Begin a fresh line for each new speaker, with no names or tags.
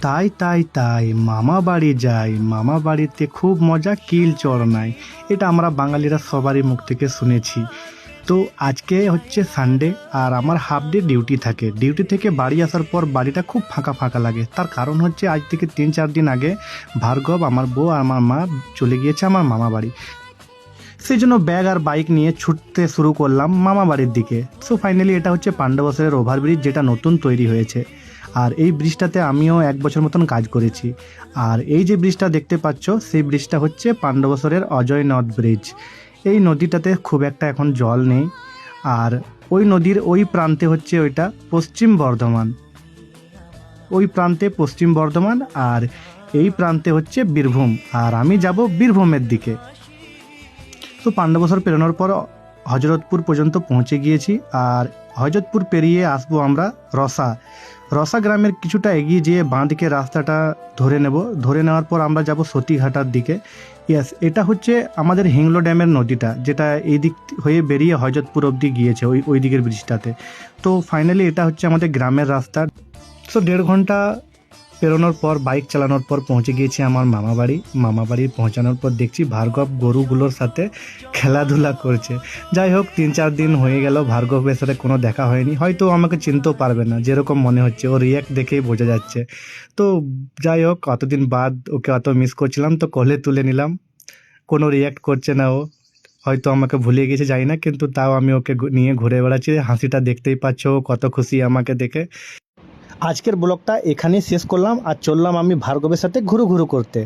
তাই তাই তাই মামা বাড়ি যাই, মামা বাড়িতে খুব মজা কিল চড়নায়। এটা আমরা বাঙালিরা সবারই মুখ থেকে শুনেছি। তো আজকে হচ্ছে সানডে আর আমার হাফ ডে ডিউটি থাকে। ডিউটি থেকে বাড়ি আসার পর বাড়িটা খুব ফাঁকা ফাঁকা লাগে। তার কারণ হচ্ছে আজ থেকে 3-4 দিন আগে ভার্গব, আমার বউ আর আমার মা চলে গিয়েছে আমার মামা বাড়ি। সেই জন্য ব্যাগ আর বাইক নিয়ে ছুটতে শুরু করলাম মামা বাড়ির দিকে। সো ফাইনালি এটা হচ্ছে পাণ্ডবসরের ওভারব্রিজ, যেটা নতুন তৈরি হয়েছে। আর এই ব্রিজটাতে আমিও 1 বছর মতন কাজ করেছি। আর এই যে ব্রিজটা দেখতে পাচ্ছ, সেই ব্রিজটা হচ্ছে পাণ্ডবসরের অজয় নদ ব্রিজ। এই নদীটাতে খুব একটা এখন জল নেই। আর ওই নদীর ওই প্রান্তে হচ্ছে ওইটা পশ্চিম বর্ধমান, ওই প্রান্তে পশ্চিম বর্ধমান, আর এই প্রান্তে হচ্ছে বীরভূম। আর আমি যাব বীরভূমের দিকে। তো পাণ্ডবসর পেরোনোর পর হজরতপুর পর্যন্ত পৌঁছে গিয়েছি। আর হজরতপুর পেরিয়ে আসবো আমরা রসা গ্রামের কিছুটা এগিয়ে যেয়ে বাঁ দিকে রাস্তাটা ধরে নেওয়ার পর আমরা যাব সতীঘাটার দিকে। ইয়েস, এটা হচ্ছে আমাদের হিংলো ড্যামের নদীটা, যেটা এই দিক হয়ে বেরিয়ে হজরতপুর অবধি গিয়েছে ওই দিকের ব্রিজটাতে। তো ফাইনালি এটা হচ্ছে আমাদের গ্রামের রাস্তা। সো 1.5 ঘন্টা পেরোনোর পর, বাইক চালানোর পর পৌঁছে গিয়েছি আমার মামা বাড়ি পৌঁছানোর পর দেখছি ভার্গব গরুগুলোর সাথে খেলাধুলা করছে। যাই হোক, 3-4 দিন হয়ে গেল ভার্গবের সাথে কোনো দেখা হয়নি। হয়তো আমাকে চিনতেও পারবে না, যেরকম মনে হচ্ছে, ও রিয়াক্ট দেখেই বোঝা যাচ্ছে। তো যাই হোক, অতদিন বাদ ওকে অত মিস করছিলাম, তো কোলে তুলে নিলাম। কোনো রিয়াক্ট করছে না ও, হয়তো আমাকে ভুলে গেছে জানি না, কিন্তু তাও আমি ওকে নিয়ে ঘুরে বেড়াচ্ছি। হাসিটা দেখতেই পাচ্ছ, ও কত খুশি আমাকে দেখে। আজকের ব্লগটা এখানেই শেষ করলাম আর চললাম আমি ভার্গবের সাথে ঘুরু করতে।